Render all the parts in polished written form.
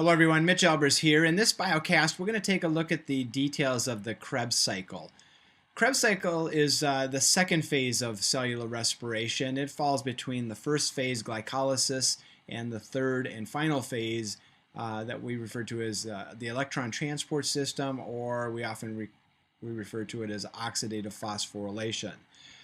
Hello everyone, Mitch Albers here. In this biocast, we're going to take a look at the details of the Krebs cycle. Krebs cycle is the second phase of cellular respiration. It falls between the first phase, glycolysis, and the third and final phase that we refer to as the electron transport system, or we often we refer to it as oxidative phosphorylation.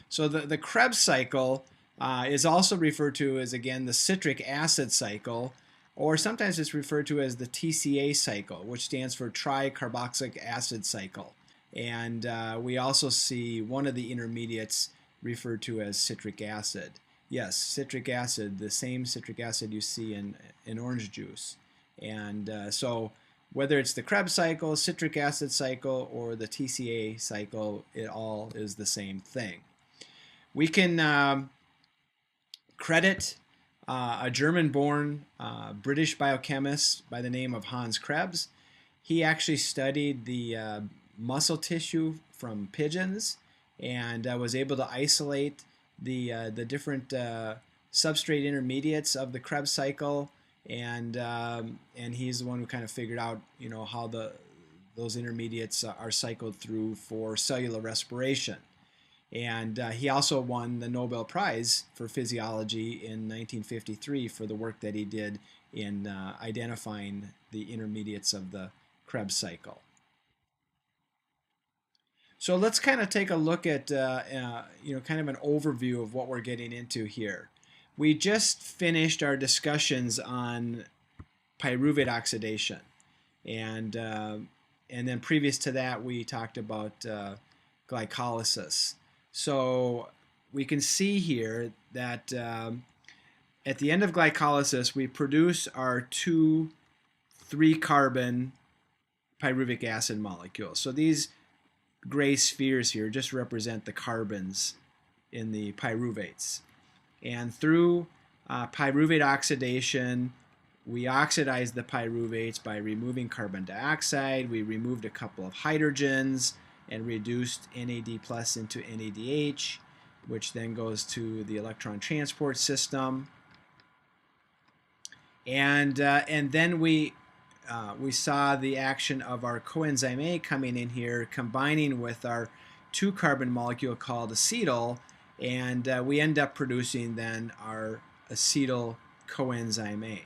So the Krebs cycle is also referred to as, again, the citric acid cycle, or sometimes it's referred to as the TCA cycle, which stands for tricarboxylic acid cycle. And we also see one of the intermediates referred to as citric acid. Yes, citric acid, the same citric acid you see in orange juice. And so whether it's the Krebs cycle, citric acid cycle, or the TCA cycle, it all is the same thing. We can credit a German-born British biochemist by the name of Hans Krebs. He actually studied the muscle tissue from pigeons and was able to isolate the different substrate intermediates of the Krebs cycle, and he's the one who kind of figured out, you know, how those intermediates are cycled through for cellular respiration. And he also won the Nobel Prize for Physiology in 1953 for the work that he did in identifying the intermediates of the Krebs cycle. So let's kind of take a look at kind of an overview of what we're getting into here. We just finished our discussions on pyruvate oxidation, and then previous to that we talked about glycolysis. So we can see here that at the end of glycolysis, we produce our two 3-carbon pyruvic acid molecules. So these gray spheres here just represent the carbons in the pyruvates. And through pyruvate oxidation, we oxidize the pyruvates by removing carbon dioxide. We removed a couple of hydrogens and reduced NAD plus into NADH, which then goes to the electron transport system. And then we saw the action of our coenzyme A coming in here, combining with our 2-carbon molecule called acetyl, and we end up producing then our acetyl coenzyme A.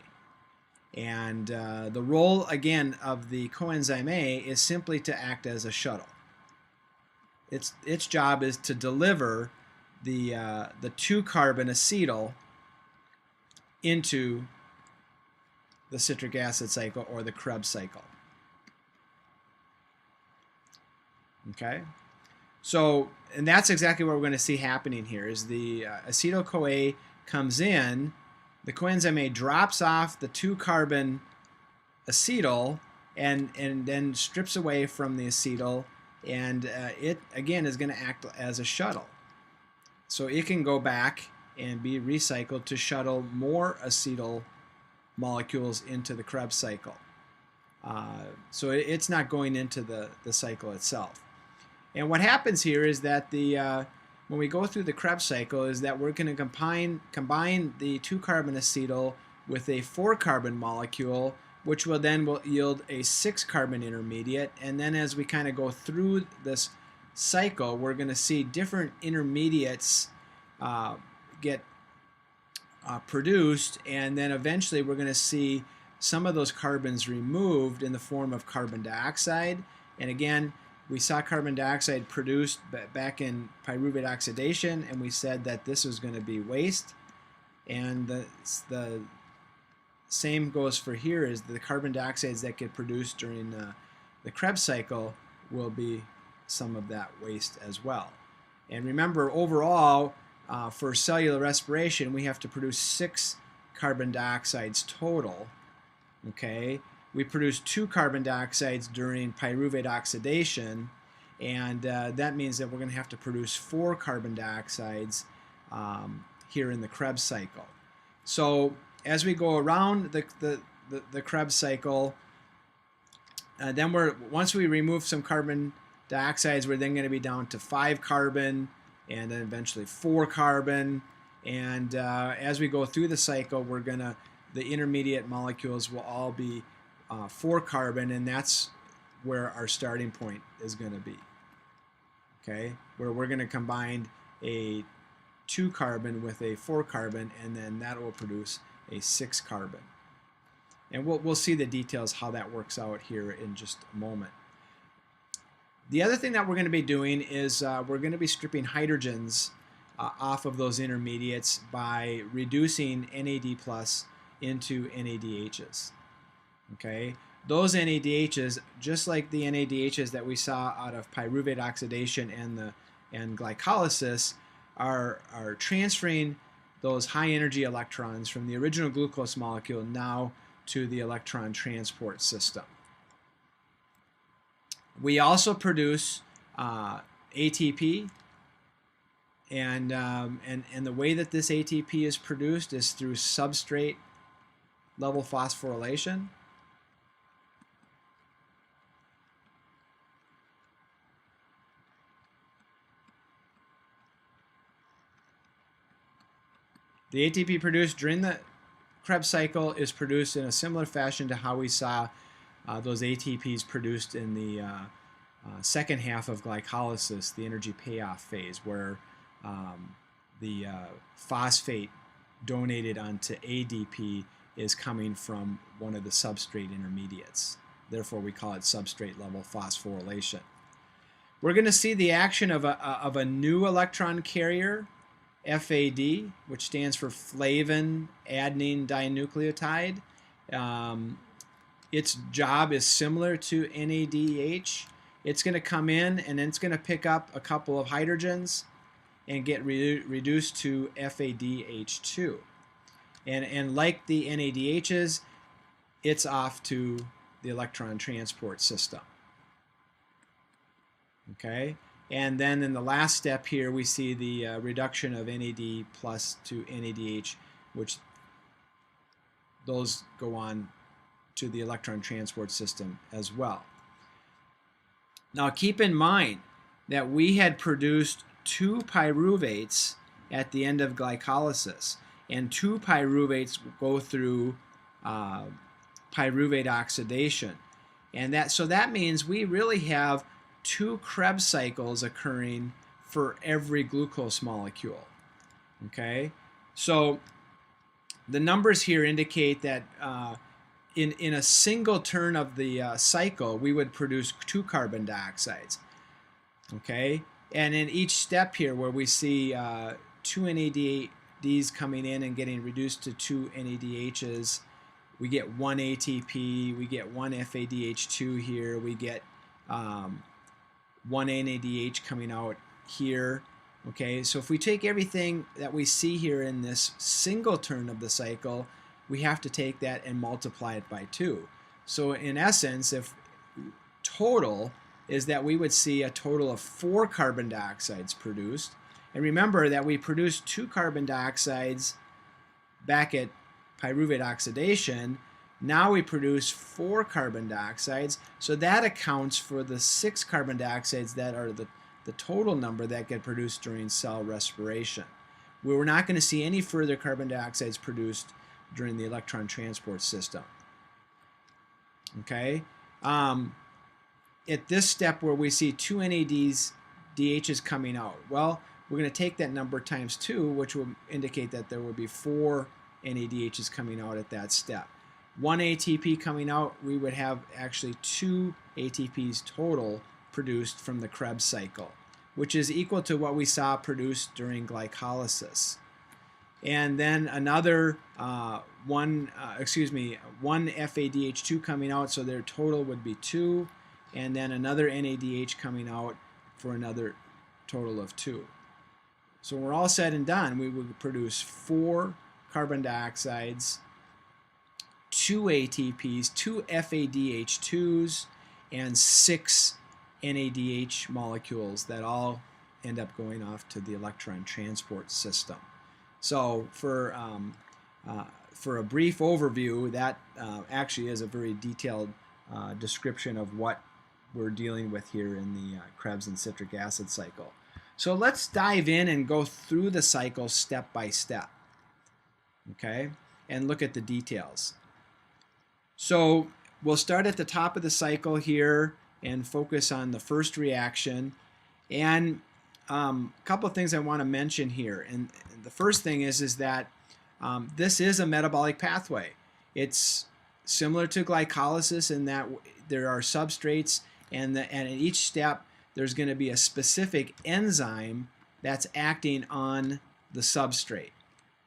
And the role, again, of the coenzyme A is simply to act as a shuttle. Its job is to deliver the 2-carbon acetyl into the citric acid cycle or the Krebs cycle. Okay, so and that's exactly what we're going to see happening here. Is the acetyl-CoA comes in, the coenzyme A drops off the 2-carbon acetyl and then strips away from the acetyl. And it, again, is going to act as a shuttle. So it can go back and be recycled to shuttle more acetyl molecules into the Krebs cycle. So it's not going into the cycle itself. And what happens here is that when we go through the Krebs cycle is that we're going to combine the 2-carbon acetyl with a 4-carbon molecule, which will yield a 6-carbon intermediate. And then as we kind of go through this cycle, we're going to see different intermediates get produced, and then eventually we're going to see some of those carbons removed in the form of carbon dioxide. And again, we saw carbon dioxide produced back in pyruvate oxidation, and we said that this was going to be waste. And the same goes for here, is the carbon dioxides that get produced during the Krebs cycle will be some of that waste as well. And remember, overall, for cellular respiration, we have to produce 6 carbon dioxides total. Okay, we produce 2 carbon dioxides during pyruvate oxidation, and that means that we're going to have to produce 4 carbon dioxides here in the Krebs cycle. So as we go around the Krebs cycle, then once we remove some carbon dioxides, we're then going to be down to 5 carbon, and then eventually 4 carbon. And as we go through the cycle, the intermediate molecules will all be 4 carbon, and that's where our starting point is going to be. Okay, where we're going to combine a 2 carbon with a 4 carbon, and then that will produce a 6 carbon. And we'll see the details how that works out here in just a moment. The other thing that we're going to be doing is we're going to be stripping hydrogens off of those intermediates by reducing NAD plus into NADHs. Okay, those NADHs, just like the NADHs that we saw out of pyruvate oxidation and glycolysis, are transferring those high energy electrons from the original glucose molecule now to the electron transport system. We also produce ATP, and the way that this ATP is produced is through substrate level phosphorylation. The ATP produced during the Krebs cycle is produced in a similar fashion to how we saw those ATPs produced in the second half of glycolysis, the energy payoff phase, where the phosphate donated onto ADP is coming from one of the substrate intermediates. Therefore, we call it substrate level phosphorylation. We're going to see the action of a new electron carrier, FAD, which stands for flavin adenine dinucleotide. Its job is similar to NADH. It's going to come in and then it's going to pick up a couple of hydrogens and get reduced to FADH2. And like the NADHs, it's off to the electron transport system. Okay? And then in the last step here, we see the reduction of NAD plus to NADH, which those go on to the electron transport system as well. Now keep in mind that we had produced 2 pyruvates at the end of glycolysis, and 2 pyruvates go through pyruvate oxidation, and that means we really have 2 Krebs cycles occurring for every glucose molecule. Okay, so the numbers here indicate that in a single turn of the cycle, we would produce 2 carbon dioxides. Okay, and in each step here, where we see 2 NADs coming in and getting reduced to 2 NADHs, we get 1 ATP, we get 1 FADH2 here, we get 1 NADH coming out here. Okay, so if we take everything that we see here in this single turn of the cycle, we have to take that and multiply it by 2. So in essence, if total is that we would see a total of 4 carbon dioxides produced. And remember that we produced 2 carbon dioxides back at pyruvate oxidation. Now we produce 4 carbon dioxides, so that accounts for the 6 carbon dioxides that are the total number that get produced during cell respiration. We're not going to see any further carbon dioxides produced during the electron transport system. Okay? At this step where we see 2 NADs, DHs coming out, well, we're going to take that number times 2, which will indicate that there will be 4 NADHs coming out at that step. 1 ATP coming out, we would have actually 2 ATPs total produced from the Krebs cycle, which is equal to what we saw produced during glycolysis. And then another 1 FADH2 coming out, so their total would be 2, and then another NADH coming out for another total of 2. So when we're all said and done, we would produce 4 carbon dioxides, 2 ATPs, 2 FADH2s, and 6 NADH molecules that all end up going off to the electron transport system. So for a brief overview, that actually is a very detailed description of what we're dealing with here in the Krebs and citric acid cycle. So let's dive in and go through the cycle step by step, okay, and look at the details. So we'll start at the top of the cycle here and focus on the first reaction. And a couple of things I want to mention here. And the first thing is that this is a metabolic pathway. It's similar to glycolysis in that there are substrates, and in each step there's going to be a specific enzyme that's acting on the substrate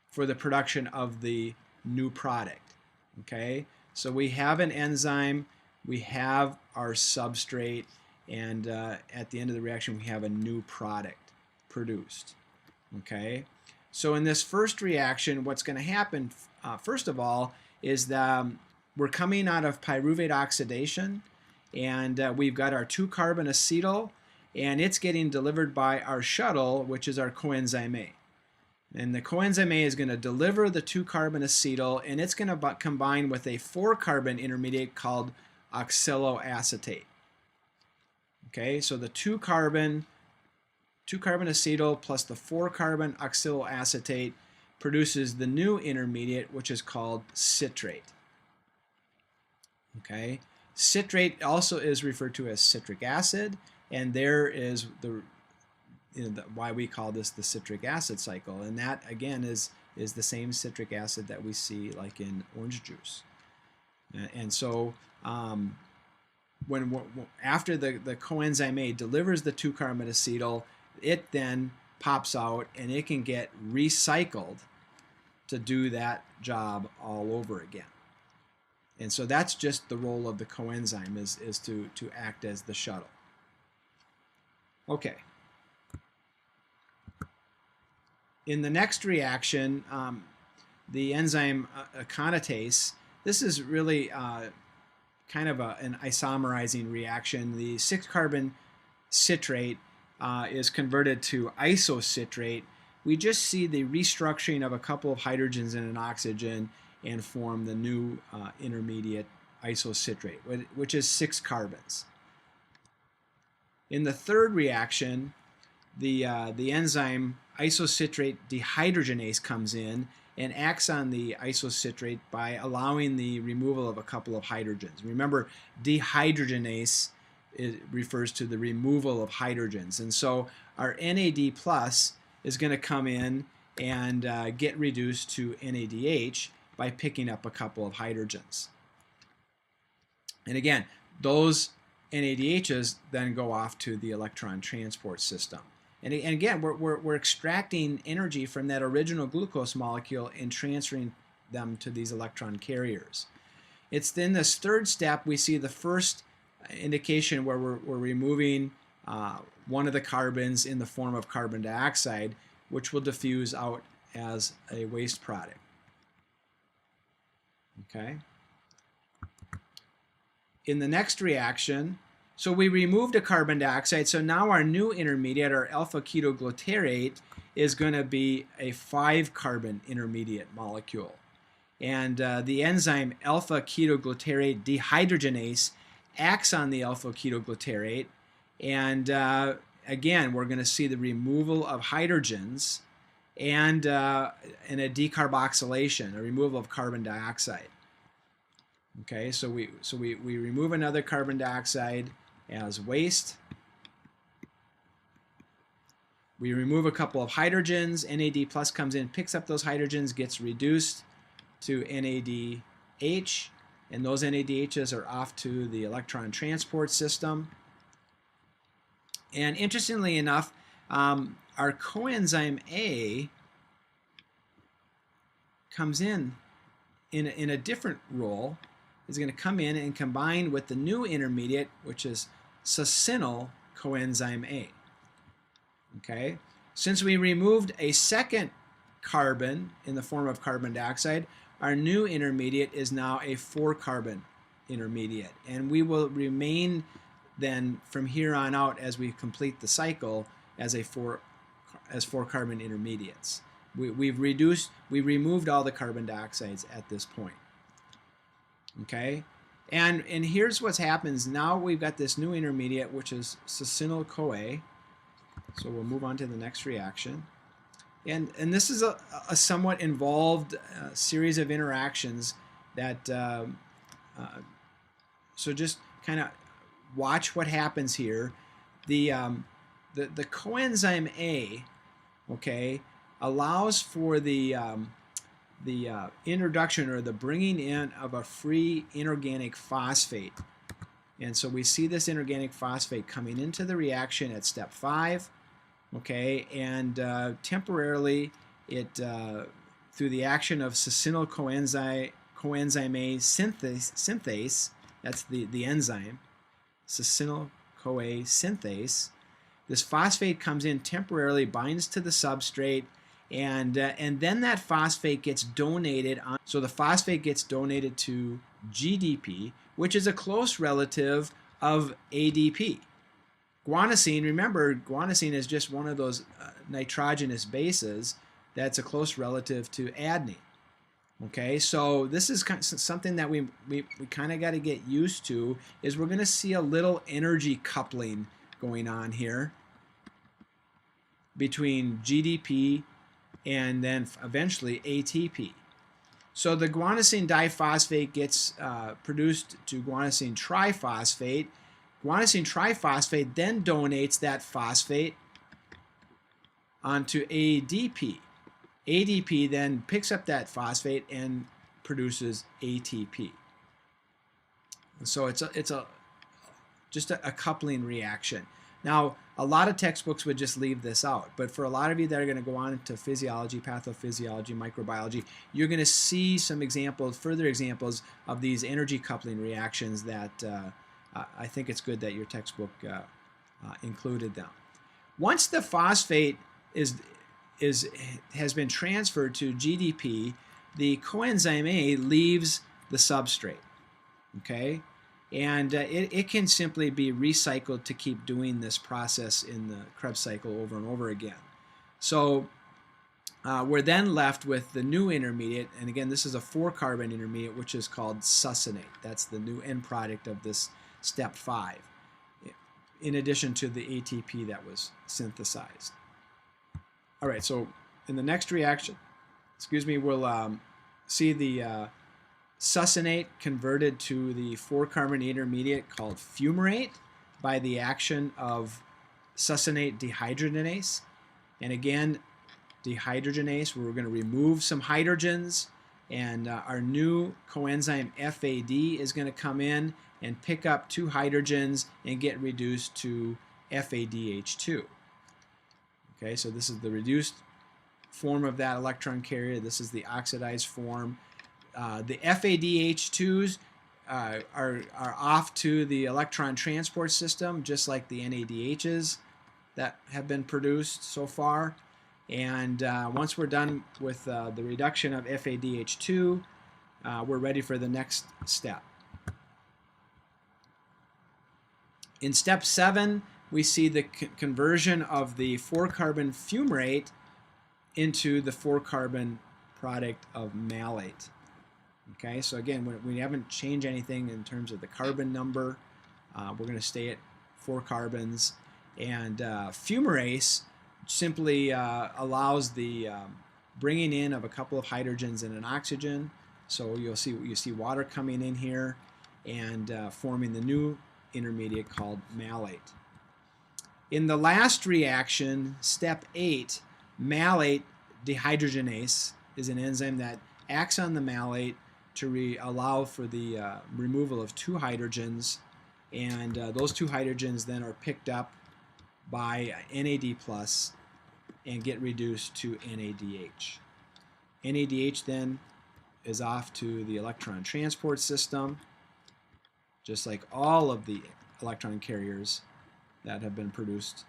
for the production of the new product. Okay, so we have an enzyme, we have our substrate, and at the end of the reaction we have a new product produced. Okay, so in this first reaction, what's going to happen first of all is that we're coming out of pyruvate oxidation, and we've got our 2-carbon acetyl, and it's getting delivered by our shuttle, which is our coenzyme A. And the coenzyme A is going to deliver the 2-carbon acetyl, and it's going to combine with a 4-carbon intermediate called oxaloacetate. Okay, so the 2-carbon acetyl plus the 4-carbon oxaloacetate produces the new intermediate, which is called citrate. Okay, citrate also is referred to as citric acid, and there is why we call this the citric acid cycle, and that again is the same citric acid that we see like in orange juice. And so after the coenzyme A delivers the 2-carbon acetyl, it then pops out and it can get recycled to do that job all over again. And so that's just the role of the coenzyme, is to act as the shuttle. Okay. In the next reaction, the enzyme aconitase, this is really kind of an isomerizing reaction. The 6-carbon citrate is converted to isocitrate. We just see the restructuring of a couple of hydrogens and an oxygen and form the new intermediate isocitrate, which is 6 carbons. In the third reaction, the enzyme isocitrate dehydrogenase comes in and acts on the isocitrate by allowing the removal of a couple of hydrogens. Remember, dehydrogenase refers to the removal of hydrogens, and so our NAD plus is going to come in and get reduced to NADH by picking up a couple of hydrogens. And again, those NADHs then go off to the electron transport system. And again, we're extracting energy from that original glucose molecule and transferring them to these electron carriers. It's in this third step we see the first indication where we're removing one of the carbons in the form of carbon dioxide, which will diffuse out as a waste product. Okay. In the next reaction, so we removed a carbon dioxide, so now our new intermediate, our alpha-ketoglutarate, is going to be a 5-carbon intermediate molecule. And the enzyme alpha-ketoglutarate dehydrogenase acts on the alpha-ketoglutarate, and again, we're going to see the removal of hydrogens and a decarboxylation, a removal of carbon dioxide. Okay, so we remove another carbon dioxide as waste. We remove a couple of hydrogens. NAD plus comes in, picks up those hydrogens, gets reduced to NADH, and those NADHs are off to the electron transport system. And interestingly enough, our coenzyme A comes in a different role. Is going to come in and combine with the new intermediate, which is succinyl coenzyme A. Okay, since we removed a second carbon in the form of carbon dioxide, our new intermediate is now a 4-carbon intermediate, and we will remain then from here on out as we complete the cycle as 4-carbon intermediates. We removed all the carbon dioxides at this point. Okay, and here's what happens. Now we've got this new intermediate, which is succinyl CoA. So we'll move on to the next reaction. And this is a somewhat involved series of interactions that so just kind of watch what happens here. The coenzyme A, okay, allows for the introduction or the bringing in of a free inorganic phosphate. And so we see this inorganic phosphate coming into the reaction at step 5, okay, and temporarily it, through the action of succinyl coenzyme A synthase, that's the enzyme, succinyl CoA synthase, this phosphate comes in temporarily, binds to the substrate, and then that phosphate gets donated on. So the phosphate gets donated to GDP, which is a close relative of ADP. Guanosine, remember, guanosine is just one of those nitrogenous bases that's a close relative to adenine. Okay, so this is something that we kind of got to get used to, is we're going to see a little energy coupling going on here between GDP and then eventually ATP. So the guanosine diphosphate gets produced to guanosine triphosphate. Guanosine triphosphate then donates that phosphate onto ADP. ADP then picks up that phosphate and produces ATP. So it's just a coupling reaction. Now, a lot of textbooks would just leave this out, but for a lot of you that are going to go on to physiology, pathophysiology, microbiology, you're going to see some examples, further examples of these energy coupling reactions that I think it's good that your textbook included them. Once the phosphate has been transferred to GDP, the coenzyme A leaves the substrate. Okay, and it can simply be recycled to keep doing this process in the Krebs cycle over and over again. So we're then left with the new intermediate, and again, this is a 4-carbon intermediate, which is called succinate. That's the new end product of this step 5, in addition to the ATP that was synthesized. All right, so in the next reaction, we'll see the succinate converted to the 4-carbon intermediate called fumarate by the action of succinate dehydrogenase. And again, dehydrogenase, we're going to remove some hydrogens, and our new coenzyme FAD is going to come in and pick up 2 hydrogens and get reduced to FADH2. Okay, so this is the reduced form of that electron carrier. This is the oxidized form. The FADH2s are off to the electron transport system, just like the NADHs that have been produced so far. And once we're done with the reduction of FADH2, we're ready for the next step. In step 7, we see the conversion of the 4-carbon fumarate into the 4-carbon product of malate. Okay, so again, we haven't changed anything in terms of the carbon number. We're going to stay at 4 carbons. And fumarase simply allows the bringing in of a couple of hydrogens and an oxygen. So you see water coming in here and forming the new intermediate called malate. In the last reaction, step 8, malate dehydrogenase is an enzyme that acts on the malate to allow for the removal of 2 hydrogens, and those 2 hydrogens then are picked up by NAD+ and get reduced to NADH. NADH then is off to the electron transport system, just like all of the electron carriers that have been produced.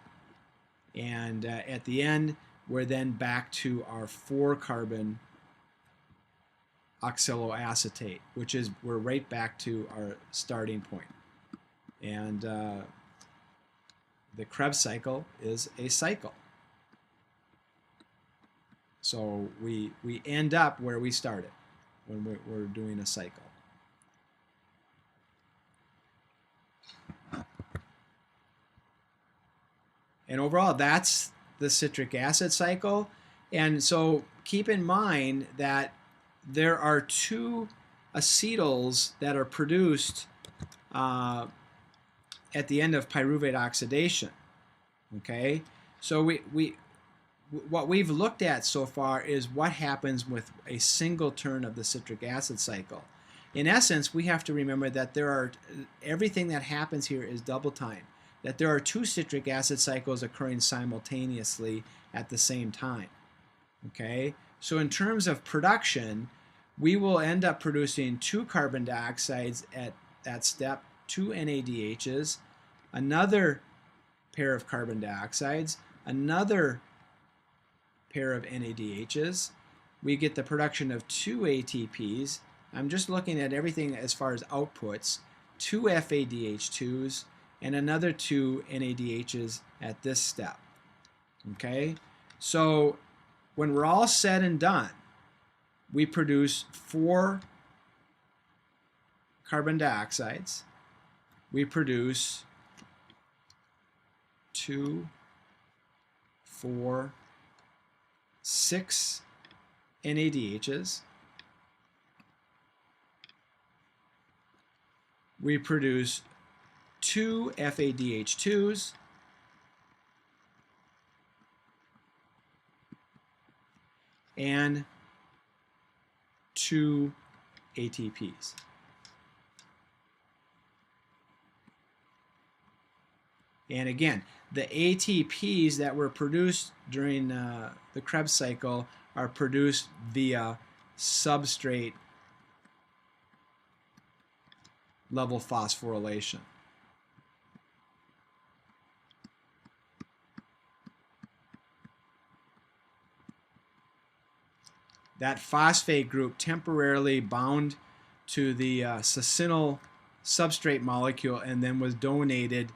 And at the end, we're then back to our 4-carbon oxaloacetate, which is, we're right back to our starting point. And the Krebs cycle is a cycle. So we end up where we started when we're doing a cycle. And overall, that's the citric acid cycle. And so keep in mind that there are 2 acetyls that are produced at the end of pyruvate oxidation. Okay, so what we've looked at so far is what happens with a single turn of the citric acid cycle. In essence, we have to remember that everything that happens here is double time, that there are two citric acid cycles occurring simultaneously at the same time. Okay, so in terms of production, we will end up producing 2 carbon dioxides at that step, 2 NADHs, another pair of carbon dioxides, another pair of NADHs. We get the production of 2 ATPs. I'm just looking at everything as far as outputs, 2 FADH2s, and another 2 NADHs at this step. Okay, so when we're all said and done, we produce 4 carbon dioxides. We produce 2, 4, 6 NADHs. We produce 2 FADH2s. And 2 ATPs. And again, the ATPs that were produced during the Krebs cycle are produced via substrate level phosphorylation. That phosphate group temporarily bound to the succinyl substrate molecule and then was donated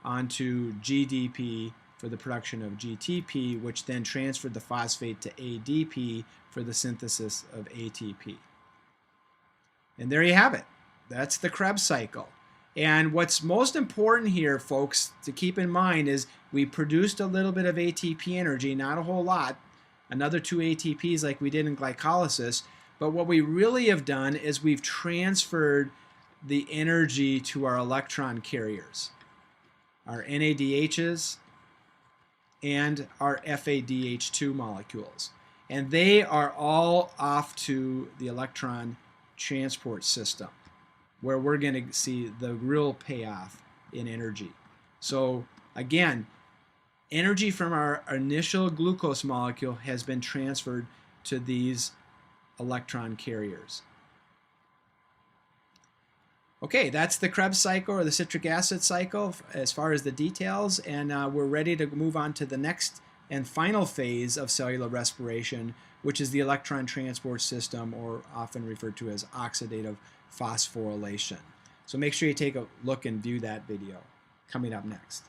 onto GDP for the production of GTP, which then transferred the phosphate to ADP for the synthesis of ATP. And there you have it. That's the Krebs cycle. And what's most important here, folks, to keep in mind is we produced a little bit of ATP energy, not a whole lot, another 2 ATPs like we did in glycolysis, but what we really have done is we've transferred the energy to our electron carriers, our NADHs and our FADH2 molecules. And they are all off to the electron transport system, where we're going to see the real payoff in energy. So again, energy from our initial glucose molecule has been transferred to these electron carriers. Okay, that's the Krebs cycle or the citric acid cycle as far as the details, and we're ready to move on to the next and final phase of cellular respiration, which is the electron transport system, or often referred to as oxidative phosphorylation. So make sure you take a look and view that video coming up next.